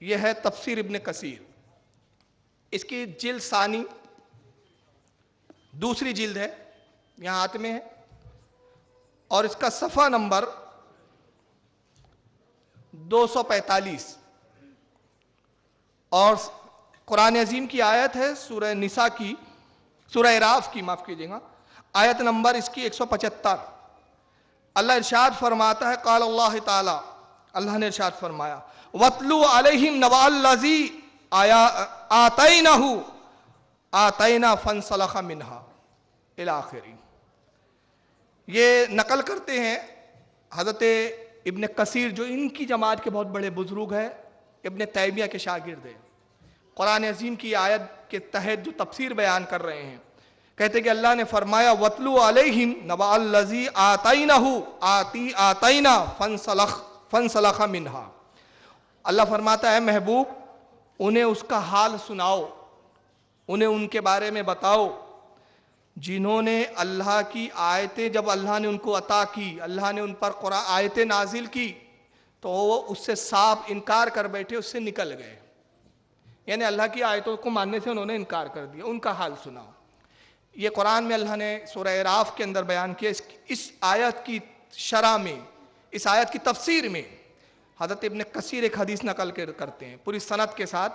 یہ ہے تفسیر ابن کثیر، اس کی جلد ثانی دوسری جلد ہے، یہاں ہاتھ میں ہے، اور اس کا صفحہ نمبر 245، اور قرآن عظیم کی آیت ہے سورہ نساء کی، سورہ اعراف کی، معاف کیجئے گا، آیت نمبر اس کی 175۔ اللہ ارشاد فرماتا ہے، قال اللہ تعالی، اللہ نے ارشاد فرمایا وَاتْلُوا عَلَيْهِمْ نَبَأَ الَّذِي آتَيْنَاهُ فَانْسَلَخَ مِنْهَا الی آخر۔ یہ نقل کرتے ہیں حضرت ابن کثیر جو ان کی جماعت کے بہت بڑے بزرگ ہیں، ابن تیمیہ کے شاگرد ہیں، قرآن عظیم کی آیت کے تحت جو تفسیر بیان کر رہے ہیں، کہتے کہ اللہ نے فرمایا وَاتْلُو عَلَيْهِمْ نَبَأَ الَّذِي آتَيْنَا فَانْسَلَخَ مِنْهَا۔ اللہ فرماتا ہے محبوب انہیں اس کا حال سناؤ، انہیں ان کے بارے میں بتاؤ جنہوں نے اللہ کی آیتیں، جب اللہ نے ان کو عطا کی، اللہ نے ان پر قرآن آیتیں نازل کی تو وہ اس سے صاف انکار کر بیٹھے، اس سے نکل گئے، یعنی اللہ کی آیتوں کو ماننے سے انہوں نے انکار کر دیا، ان کا حال سناؤ۔ یہ قرآن میں اللہ نے سورہ اعراف کے اندر بیان کیا۔ اس آیت کی شرح میں، اس آیت کی تفسیر میں حضرت ابن کثیر ایک حدیث نقل کرتے ہیں پوری سند کے ساتھ۔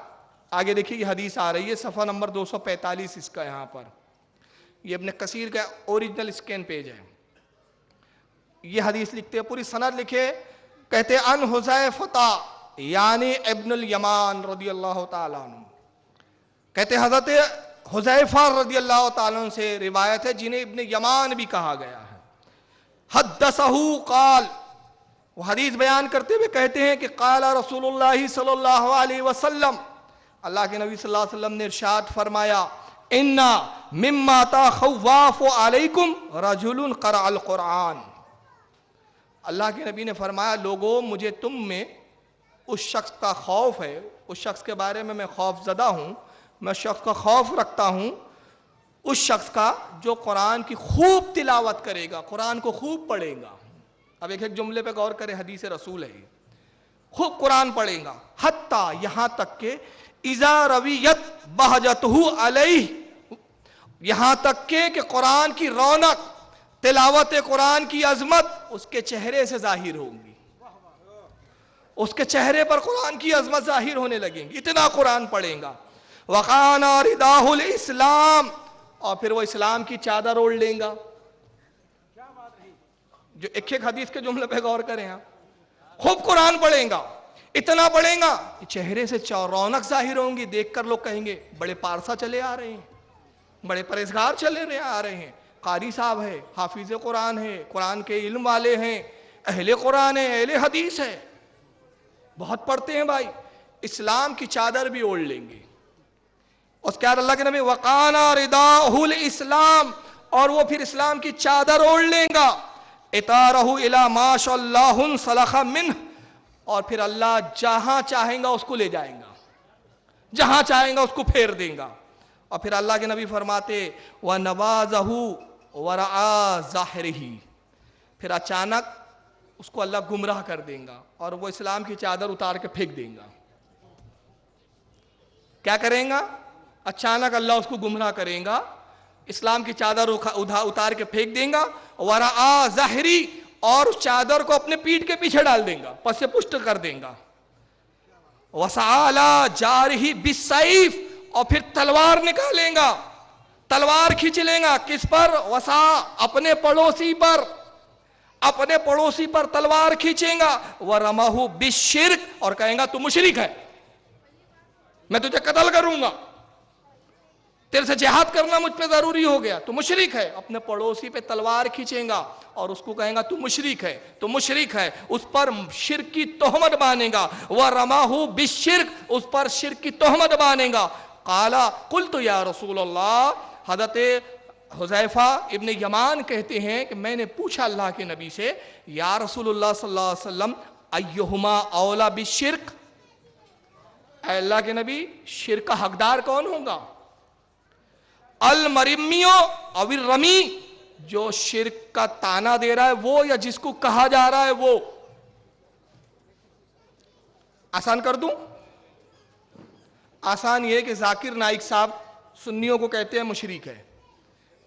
آگے دیکھیے یہ حدیث آ رہی ہے، صفحہ نمبر 245 اس کا، یہاں پر یہ ابن کثیر کا اوریجنل اسکین پیج ہے۔ یہ حدیث لکھتے ہیں، پوری سند لکھے، کہتے ان حذیفہ یعنی ابن الیمان رضی اللہ تعالیٰ عنہ، کہتے حضرت حذیفہ رضی اللہ تعالیٰ عنہ سے روایت ہے جنہیں ابن یمان بھی کہا گیا ہے۔ حدثہ قال، وہ حدیث بیان کرتے ہوئے کہتے ہیں کہ قال رسول اللہ صلی اللہ علیہ وسلم، اللہ کے نبی صلی اللہ علیہ وسلم نے ارشاد فرمایا اِنَّا مِمَّا تَخَوَّافُ عَلَيْكُمْ رَجُلٌ قَرَأَ الْقُرْآنِ۔ اللہ کے نبی نے فرمایا لوگوں مجھے تم میں اس شخص کا خوف ہے، اس شخص کے بارے میں خوف زدہ ہوں، میں اس شخص کا خوف رکھتا ہوں، اس شخص کا جو قرآن کی خوب تلاوت کرے گا، قرآن کو خوب پڑھے گا۔ اب ایک ایک جملے پہ غور کرے، حدیث رسول ہے، خوب قرآن پڑھیں گا، حتیٰ یہاں تک کہ اذا رویت بہجتہ علیہ، یہاں تک کہ قرآن کی رونق، تلاوت قرآن کی عظمت اس کے چہرے سے ظاہر ہوگی، اس کے چہرے پر قرآن کی عظمت ظاہر ہونے لگیں گی، اتنا قرآن پڑھیں گا۔ وَقَانَ رِدَاهُ الْإِسْلَامِ، اور پھر وہ اسلام کی چادر اوڑھ لیں گا۔ جو ایک ایک حدیث کے جملے پہ غور کریں آپ، خوب قرآن پڑھیں گا، اتنا پڑھیں گا کہ چہرے سے رونق ظاہر ہوں گی، دیکھ کر لوگ کہیں گے بڑے پارسا چلے آ رہے ہیں، بڑے پرہیزگار چلے آ رہے ہیں، قاری صاحب ہے، حافظ قرآن ہے، قرآن کے علم والے ہیں، اہل قرآن ہیں، اہل حدیث ہے، بہت پڑھتے ہیں بھائی، اسلام کی چادر بھی اوڑھ لیں گے۔ اس کے بعد اللہ کے نبی وَقَانَ رِدَاهُ الْإِسْلَامِ، اور وہ پھر اسلام کی چادر اوڑھ لیں گا۔ اِتَارَهُ إِلَى مَا شَاءَ اللَّهُ انْسَلَخَ مِنْهُ، اور پھر اللہ جہاں چاہیں گا اس کو لے جائیں گا، جہاں چاہیں گا اس کو پھیر دیں گا۔ اور پھر اللہ کے نبی فرماتے وَنَوَازَهُ وَرَعَا ظَاهِرِهِ، پھر اچانک اس کو اللہ گمراہ کر دیں گا اور وہ اسلام کی چادر اتار کے پھینک دیں گا۔ کیا کریں گا؟ اچانک اللہ اس کو گمراہ کریں گا، اسلام کی چادر اتار کے پھینک دیں گا، وَرَعَا ظَاهِرِهِ، اور اس چادر کو اپنے پیٹھ کے پیچھے ڈال دیں گا، پس سے پشت کر دیں گا۔ وَسَعَى عَلَى جَارِهِ بِالسَّيْفِ، اور پھر تلوار نکالیں گا، تلوار کھینچ لیں گا، کس پر؟ وَسَعَى، اپنے پڑوسی پر، اپنے پڑوسی پر تلوار کھینچیں گا۔ وَرَمَهُ بِالشِّرْكِ، اور کہیں گا تو مشرک ہے، میں تجھے قتل کروں گا، تیرے سے جہاد کرنا مجھ پہ ضروری ہو گیا، تو مشرک ہے۔ اپنے پڑوسی پہ تلوار کھینچیں گا اور اس کو کہیں گا تو مشرک ہے، تو مشرک ہے، اس پر شرک کی تہمت باندھے گا۔ وَرَمَاهُ بِالشِّرْكِ، اس پر شرک کی تہمت باندھے گا۔ قَالَ قُلْتُ يَا رسول اللہ، حضرت حذیفہ ابن یمان کہتے ہیں کہ میں نے پوچھا اللہ کے نبی سے، یا رسول اللہ صلی اللہ علیہ وسلم ایہما اولا بالشرک، اے اللہ کے نبی شرک کا حقدار کون ہوگا؟ المرمیو او الرمی، جو شرک کا تانا دے رہا ہے وہ، یا جس کو کہا جا رہا ہے وہ؟ آسان کر دوں؟ آسان یہ کہ ذاکر نائک صاحب سنیوں کو کہتے ہیں مشرک ہے،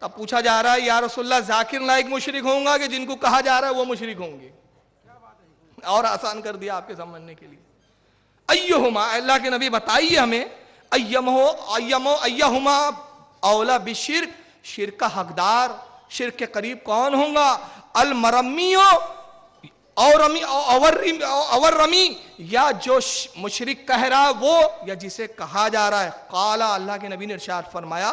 تب پوچھا جا رہا ہے یا رسول اللہ ذاکر نائک مشرک ہوں گا کہ جن کو کہا جا رہا ہے وہ مشرک ہوں گے؟ اور آسان کر دیا آپ کے سمجھنے کے لیے۔ ایہما، اللہ کے نبی بتائیے ہمیں، ایہما اولا بالشرک، شرک کا حقدار، شرک کے قریب کون ہوں گا؟ المرمیو اور رمی، یا جو مشرک کہہ رہا ہے وہ، یا جسے کہا جا رہا ہے۔ قال، اللہ کے نبی نے ارشاد فرمایا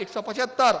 175,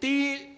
3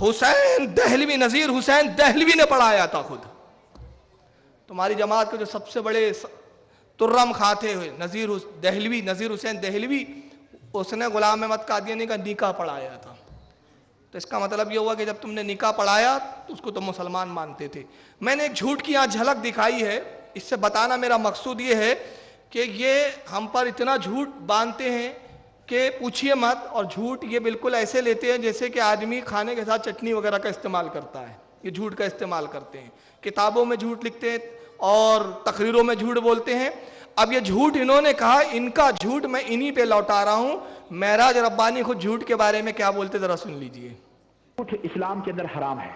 حسین دہلوی، نذیر حسین دہلوی نے پڑھایا تھا خود. تمہاری جماعت کے جو سب سے بڑے ترم خواہ تھے نذیر حسین دہلوی، اس نے غلام احمد قادیانی کا نکاح پڑھایا تھا. تو اس کا مطلب یہ ہوا کہ جب تم نے نکاح پڑھایا تو اس کو تم مسلمان مانتے تھے. میں نے ایک جھوٹ کی یہاں جھلک دکھائی ہے. اس سے بتانا میرا مقصود یہ ہے کہ یہ ہم پر اتنا جھوٹ باندھتے ہیں کہ پوچھئے مت. اور جھوٹ یہ بالکل ایسے لیتے ہیں جیسے کہ آدمی کھانے کے ساتھ چٹنی وغیرہ کا استعمال کرتا ہے. یہ جھوٹ کا استعمال کرتے ہیں، کتابوں میں جھوٹ لکھتے ہیں اور تقریروں میں جھوٹ بولتے ہیں. اب یہ جھوٹ انہوں نے کہا، ان کا جھوٹ میں انہی پہ لوٹا رہا ہوں. معراج ربانی خود جھوٹ کے بارے میں کیا بولتے ذرا سن لیجئے. جھوٹ اسلام کے اندر حرام ہے،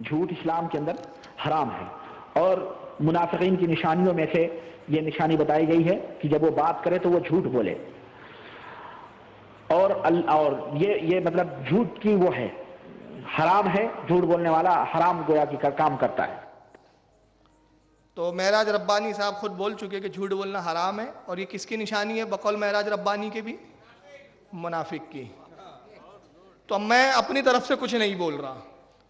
جھوٹ اسلام کے اندر حرام ہے. اور منافقین کی نشانیوں میں سے یہ نشانی بتائی گئی ہے کہ جب وہ بات کرے تو وہ جھوٹ بولے. اور یہ مطلب جھوٹ کی وہ ہے، حرام ہے. جھوٹ بولنے والا حرام گویا کی کام کرتا ہے. تو معراج ربانی صاحب خود بول چکے کہ جھوٹ بولنا حرام ہے. اور یہ کس کی نشانی ہے بقول معراج ربانی کے بھی؟ منافق کی. تو میں اپنی طرف سے کچھ نہیں بول رہا،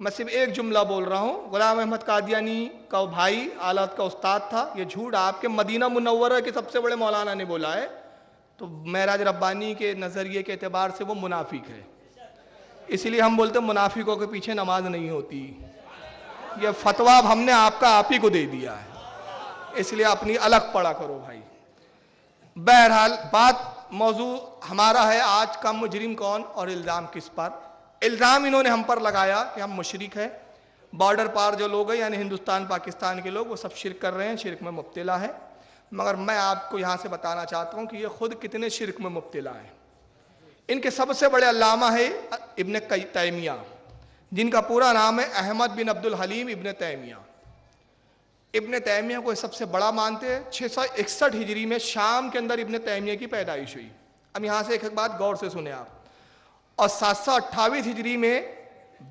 میں صرف ایک جملہ بول رہا ہوں. غلام احمد قادیانی کا بھائی آلات کا استاد تھا. یہ جھوٹ آپ کے مدینہ منورہ کے سب سے بڑے مولانا نے بولا ہے. تو معراج ربانی کے نظریے کے اعتبار سے وہ منافق ہے. اسی لیے ہم بولتے ہیں منافقوں کے پیچھے نماز نہیں ہوتی. یہ فتویٰ ہم نے آپ کا آپ ہی کو دے دیا ہے، اس لیے اپنی الگ پڑھا کرو بھائی. بہرحال موضوع ہمارا ہے آج کا مجرم کون اور الزام کس پر. الزام انہوں نے ہم پر لگایا کہ ہم مشرک ہیں. بارڈر پار جو لوگ ہیں یعنی ہندوستان پاکستان کے لوگ وہ سب شرک کر رہے ہیں، شرک میں مبتلا ہے. مگر میں آپ کو یہاں سے بتانا چاہتا ہوں کہ یہ خود کتنے شرک میں مبتلا ہیں. ان کے سب سے بڑے علامہ ہے ابن تیمیہ، جن کا پورا نام ہے احمد بن عبد الحلیم ابن تیمیہ. ابن تیمیہ کو سب سے بڑا مانتے ہیں. 661 ہجری میں شام کے اندر ابن تیمیہ کی پیدائش ہوئی. اب یہاں سے ایک بات غور سے سنیں آپ. اور 728 ہجری میں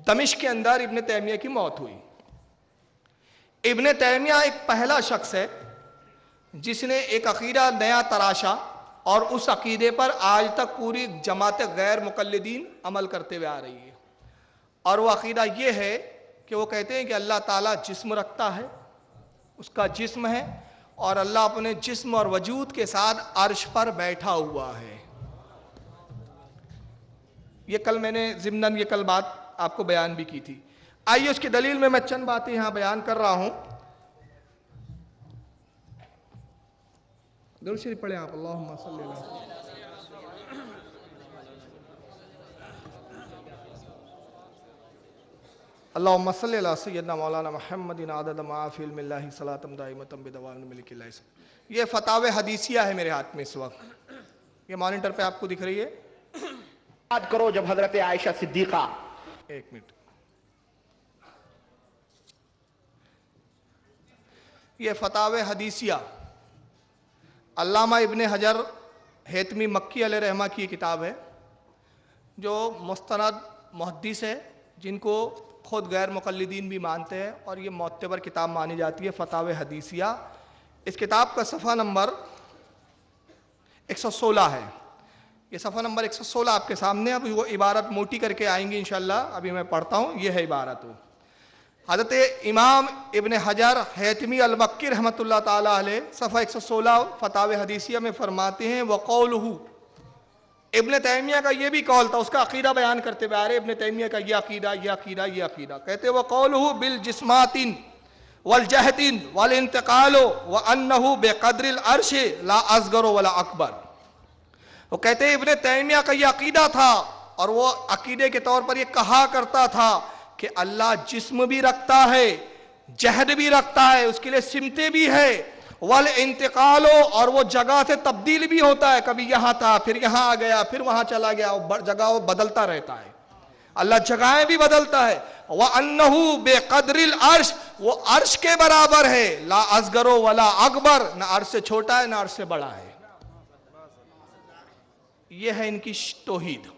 دمشق کے اندر ابن تیمیہ کی موت ہوئی. ابن تیمیہ ایک پہلا شخص ہے جس نے ایک عقیدہ نیا تراشا اور اس عقیدے پر آج تک پوری جماعت غیر مقلدین عمل کرتے ہوئے آ رہی ہے. اور وہ عقیدہ یہ ہے کہ وہ کہتے ہیں کہ اللہ تعالیٰ جسم رکھتا ہے، اس کا جسم ہے، اور اللہ اپنے جسم اور وجود کے ساتھ عرش پر بیٹھا ہوا ہے. یہ کل میں نے ضمناً یہ کل بات آپ کو بیان بھی کی تھی. آئیے اس کی دلیل میں چند باتیں یہاں بیان کر رہا ہوں. درود شریف پڑھیں آپ. اللہم صلی اللہ علیہ وسلم. اللہم صلی اللہ سیدنا مولانا محمد عدد ما فی علم اللہ صلاۃ دائمۃ بدوام ملک اللہ. یہ فتاوی حدیثیہ ہے میرے ہاتھ میں اس وقت، یہ مانیٹر پہ آپ کو دکھ رہی ہے. یاد کرو جب حضرت عائشہ صدیقہ، ایک منٹ، یہ فتاوی حدیثیہ علامہ ابن حجر حیتمی مکی علیہ رحمہ کی کتاب ہے، جو مستند محدث ہے جن کو خود غیر مقلدین بھی مانتے ہیں، اور یہ معتبر کتاب مانی جاتی ہے فتاوی حدیثیہ. اس کتاب کا صفحہ نمبر 116 ہے. یہ صفحہ نمبر 116 آپ کے سامنے. ابھی وہ عبارت موٹی کر کے آئیں گی انشاءاللہ، ابھی میں پڑھتا ہوں. یہ ہے عبارت. حضرت امام ابن حجر حیتمی المکی رحمۃ اللہ تعالیٰ علیہ صفحہ 116 فتاوی حدیثیہ میں فرماتے ہیں وقولہ. ابن تیمیہ کا یہ بھی قول تھا، اس کا عقیدہ بیان کرتے ہوئے آ رہے ابن تیمیہ کا یہ عقیدہ یہ عقیدہ یہ عقیدہ. کہتے وقولہ بالجسمات والجہد والانتقال وانہ بقدر العرش لا اصغر ولا اکبر. وہ کہتے ہیں ابن تیمیہ کا یہ عقیدہ تھا، اور وہ عقیدے کے طور پر یہ کہا کرتا تھا کہ اللہ جسم بھی رکھتا ہے، جہد بھی رکھتا ہے، اس کے لیے سمتیں بھی ہے، والانتقال، اور وہ جگہ سے تبدیل بھی ہوتا ہے. کبھی یہاں تھا پھر یہاں آ گیا پھر وہاں چلا گیا، جگہ وہ بدلتا رہتا ہے. اللہ جگہیں بھی بدلتا ہے. وَأَنَّهُ بِقَدْرِ الْعَرْشِ، وہ عرش کے برابر ہے. لا اصغر ولا اکبر، نہ عرش سے چھوٹا ہے نہ عرش سے بڑا ہے. یہ ہے ان کی توحید.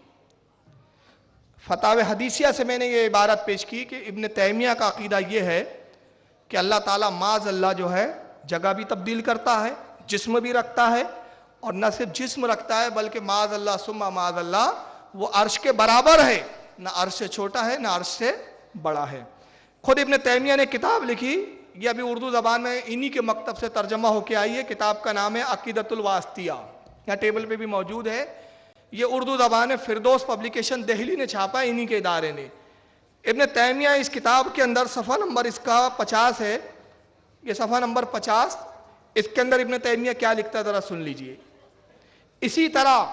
فتاوی حدیثیہ سے میں نے یہ عبارت پیش کی کہ ابن تیمیہ کا عقیدہ یہ ہے کہ اللہ تعالیٰ معاذ اللہ جو ہے جگہ بھی تبدیل کرتا ہے، جسم بھی رکھتا ہے، اور نہ صرف جسم رکھتا ہے بلکہ معاذ اللہ ثم معاذ اللہ وہ عرش کے برابر ہے. نہ عرش سے چھوٹا ہے نہ عرش سے بڑا ہے. خود ابن تیمیہ نے کتاب لکھی, یہ ابھی اردو زبان میں انہی کے مکتب سے ترجمہ ہو کے آئی ہے. کتاب کا نام ہے عقیدۃ الواسطیہ, یہاں ٹیبل پہ بھی موجود ہے. یہ اردو زبان ہے, فردوس پبلیکیشن دہلی نے چھاپا ہے, انہی کے ادارے نے. ابن تیمیہ اس کتاب کے اندر صفحہ نمبر اس کا 50 ہے, یہ صفحہ نمبر 50, اس کے اندر ابن تیمیہ کیا لکھتا ہے ذرا سن لیجئے. اسی طرح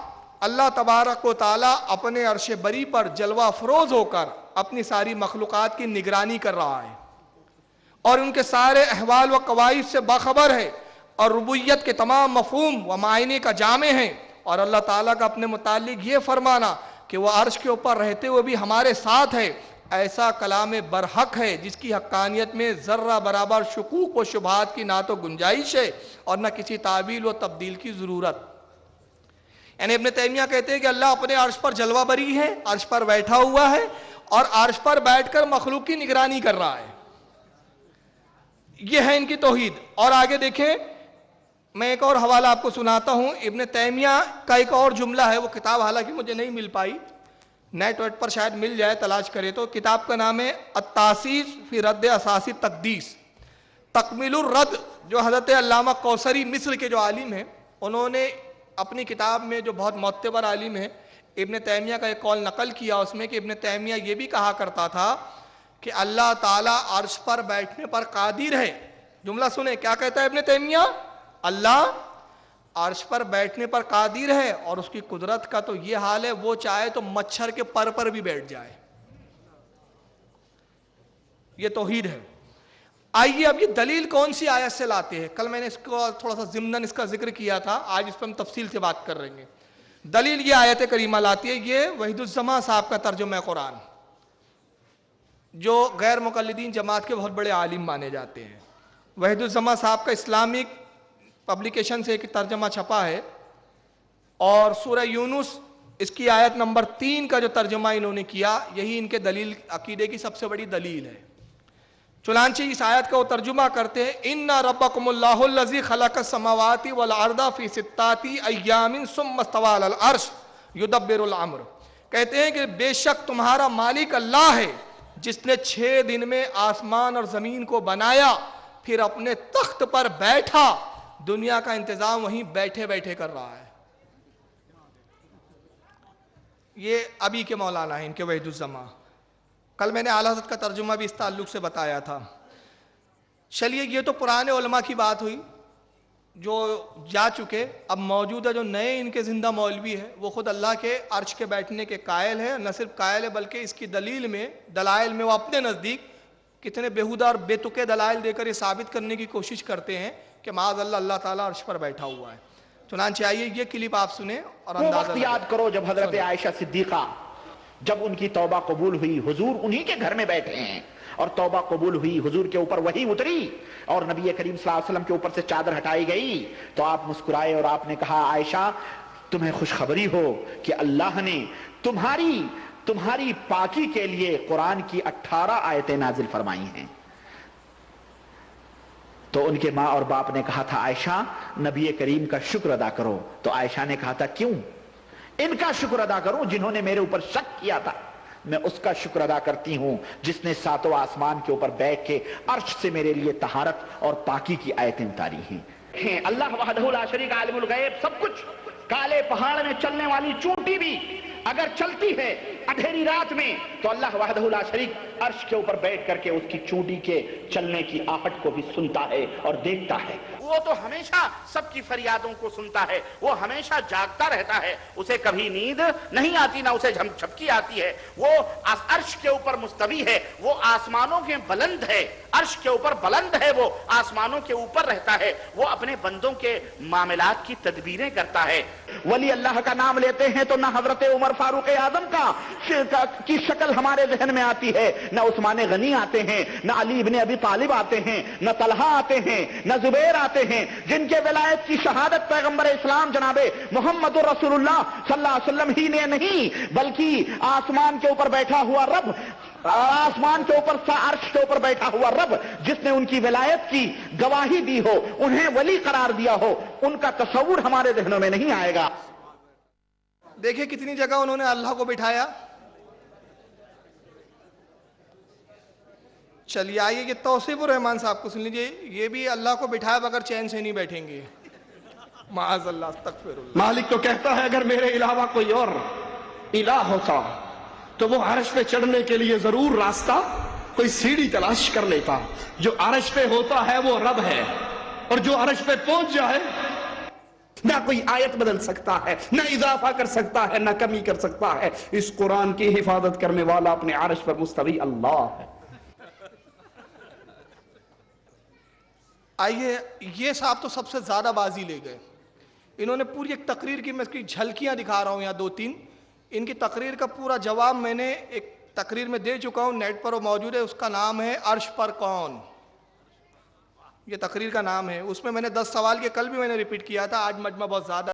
اللہ تبارک و تعالیٰ اپنے عرش بری پر جلوہ افروز ہو کر اپنی ساری مخلوقات کی نگرانی کر رہا ہے اور ان کے سارے احوال و قوائد سے باخبر ہے اور ربوبیت کے تمام مفہوم و معنی کا جامع ہے. اور اللہ تعالیٰ کا اپنے متعلق یہ فرمانا کہ وہ عرش کے اوپر رہتے ہوئے بھی ہمارے ساتھ ہے, ایسا کلام برحق ہے جس کی حقانیت میں ذرہ برابر شکوک و شبہات کی نہ تو گنجائش ہے اور نہ کسی تعویل و تبدیل کی ضرورت. یعنی ابن تیمیہ کہتے ہیں کہ اللہ اپنے عرش پر جلوہ بری ہے, عرش پر بیٹھا ہوا ہے اور عرش پر بیٹھ کر مخلوق کی نگرانی کر رہا ہے. یہ ہے ان کی توحید. اور آگے دیکھیں, میں ایک اور حوالہ آپ کو سناتا ہوں. ابن تیمیہ کا ایک اور جملہ ہے, وہ کتاب حالانکہ مجھے نہیں مل پائی, نیٹ ویٹ پر شاید مل جائے, تلاش کرے تو. کتاب کا نام ہے التاسیس فی رد اساسی تقدیس, تکمیل الرد, جو حضرت علامہ کوثری مصر کے جو عالم ہیں, انہوں نے اپنی کتاب میں, جو بہت معتبر عالم ہے, ابن تیمیہ کا ایک قول نقل کیا اس میں کہ ابن تیمیہ یہ بھی کہا کرتا تھا کہ اللہ تعالیٰ عرش پر بیٹھنے پر قادر ہے. جملہ سنیں, کیا کہتا ہے ابن تیمیہ؟ اللہ عرش پر بیٹھنے پر قادر ہے اور اس کی قدرت کا تو یہ حال ہے وہ چاہے تو مچھر کے پر بھی بیٹھ جائے. یہ توحید ہے. آئیے اب یہ دلیل کون سی آیت سے لاتے ہیں؟ کل میں نے اس کو تھوڑا سا ضمناً اس کا ذکر کیا تھا, آج اس پر ہم تفصیل سے بات کر رہے ہیں. دلیل یہ آیت کریمہ لاتی ہے, یہ وحید الزماں صاحب کا ترجمہ قرآن, جو غیر مقلدین جماعت کے بہت بڑے عالم مانے جاتے ہیں. وحید الزماں صاحب کا اسلامک پبلیکیشن سے ایک ترجمہ چھپا ہے, اور سورہ یونس اس کی آیت نمبر 3 کا جو ترجمہ انہوں نے کیا, یہی ان کے دلیل عقیدے کی سب سے بڑی دلیل ہے. چنانچہ اس آیت کا وہ ترجمہ کرتے ہیں, اِنَّ رَبَّكُمُ اللَّهُ الَّذِي خَلَقَ السَّمَاوَاتِ وَالْأَرْضَ فِي سِتَّةِ أَيَّامٍ ثُمَّ اسْتَوَىٰ عَلَى الْعَرْشِ يُدَبِّرُ الْأَمْرَ. کہتے ہیں کہ بے شک تمہارا مالک اللہ ہے جس نے 6 دن میں آسمان اور زمین کو بنایا, پھر اپنے تخت پر بیٹھا, دنیا کا انتظام وہیں بیٹھے بیٹھے کر رہا ہے. یہ ابھی کے مولانا ہیں ان کے وحید الزماں. کل میں نے اعلیٰ حضرت کا ترجمہ بھی اس تعلق سے بتایا تھا. چلیے یہ تو پرانے علماء کی بات ہوئی جو جا چکے. اب موجودہ جو نئے ان کے زندہ مولوی ہے وہ خود اللہ کے عرش کے بیٹھنے کے قائل ہے, نہ صرف قائل ہے بلکہ اس کی دلیل میں, دلائل میں وہ اپنے نزدیک کتنے بیہودہ اور بے تکے دلائل دے کر یہ ثابت کرنے کی کوشش کرتے ہیں کہ معاذ اللہ اللہ تعالیٰ عرش پر بیٹھا ہوا ہے. چنانچہ آئیے یہ کلپ آپ سنیں اور وہ وقت یاد کرو جب حضرت عائشہ صدیقہ, جب ان کی توبہ قبول ہوئی, حضور انہی کے گھر میں بیٹھے ہیں اور توبہ قبول ہوئی, حضور کے اوپر وحی اتری اور نبی کریم صلی اللہ علیہ وسلم کے اوپر سے چادر ہٹائی گئی, تو آپ مسکرائے اور آپ نے کہا, عائشہ تمہیں خوشخبری ہو کہ اللہ نے تمہاری پاکی کے لیے قرآن کی 18 آیتیں نازل فرمائی ہیں. تو ان کے ماں اور باپ نے کہا تھا, عائشہ نبی کریم کا شکر ادا کرو. تو عائشہ نے کہا تھا, کیوں؟ ان کا شکر ادا کروں جنہوں نے میرے اوپر شک کیا تھا. میں اس کا شکر ادا کرتی ہوں جس نے 7 آسمان کے اوپر بیٹھ کے عرش سے میرے لیے طہارت اور پاکی کی آیتیں اتاری ہیں. اللہ وحدہ لا شریک عالم الغیب سب کچھ. کالے پہاڑ میں چلنے والی چونٹی بھی اگر چلتی ہے اندھیری رات میں تو اللہ وحدہ لا شریک عرش کے اوپر بیٹھ کر کے اس کی چونٹی کے چلنے کی آہٹ کو بھی سنتا ہے اور دیکھتا ہے. وہ تو ہمیشہ سب کی فریادوں کو سنتا ہے, وہ ہمیشہ جاگتا رہتا ہے, اسے کبھی نیند نہیں آتی, نہ اسے جھپکی آتی ہے. وہ عرش کے اوپر مستوی ہے, وہ آسمانوں کے بلند ہے, عرش کے اوپر بلند ہے, وہ آسمانوں کے اوپر رہتا ہے, وہ اپنے بندوں کے معاملات کی تدبیریں کرتا ہے. ولی اللہ کا نام لیتے ہیں تو نہ حضرت عمر فاروق اعظم کی شکل ہمارے ذہن میں آتی ہے, نہ عثمان غنی آتے ہیں, نہ علی ابن ابی طالب آتے ہیں, نہ طلحہ آتے ہیں, نہ زبیر آتے ہیں, جن کے ولایت کی شہادت پیغمبر اسلام جناب محمد رسول اللہ صلی اللہ علیہ وسلم ہی نے نہیں بلکہ آسمان کے اوپر بیٹھا ہوا رب, آسمان کے اوپر عرش کے اوپر بیٹھا ہوا رب جس نے ان کی ولایت کی گواہی دی ہو, انہیں ولی قرار دیا ہو, ان کا تصور ہمارے ذہنوں میں نہیں آئے گا. دیکھیں کتنی جگہ انہوں نے اللہ کو بٹھایا. چلیے آئیے یہ توصیف الرحمان صاحب کو سن لیجیے. یہ بھی اللہ کو بٹھائے بغیر چین سے نہیں بیٹھیں گے. معاذ اللہ, استغفر اللہ. مالک تو کہتا ہے اگر میرے علاوہ کوئی اور الہ ہوتا تو وہ عرش پہ چڑھنے کے لیے ضرور راستہ کوئی سیڑھی تلاش کر لیتا. جو عرش پہ ہوتا ہے وہ رب ہے, اور جو عرش پہ پہنچ جائے نہ کوئی آیت بدل سکتا ہے, نہ اضافہ کر سکتا ہے, نہ کمی کر سکتا ہے. اس قرآن کی حفاظت کرنے والا اپنے عرش پر مستوی اللہ ہے. آئیے یہ صاحب تو سب سے زیادہ بازی لے گئے. انہوں نے پوری ایک تقریر کی, میں اس کی جھلکیاں دکھا رہا ہوں یہاں 2-3. ان کی تقریر کا پورا جواب میں نے ایک تقریر میں دے چکا ہوں, نیٹ پر وہ موجود ہے. اس کا نام ہے عرش پر کون, یہ تقریر کا نام ہے. اس میں نے 10 سوال کے کل بھی میں نے ریپیٹ کیا تھا. آج مجمع بہت زیادہ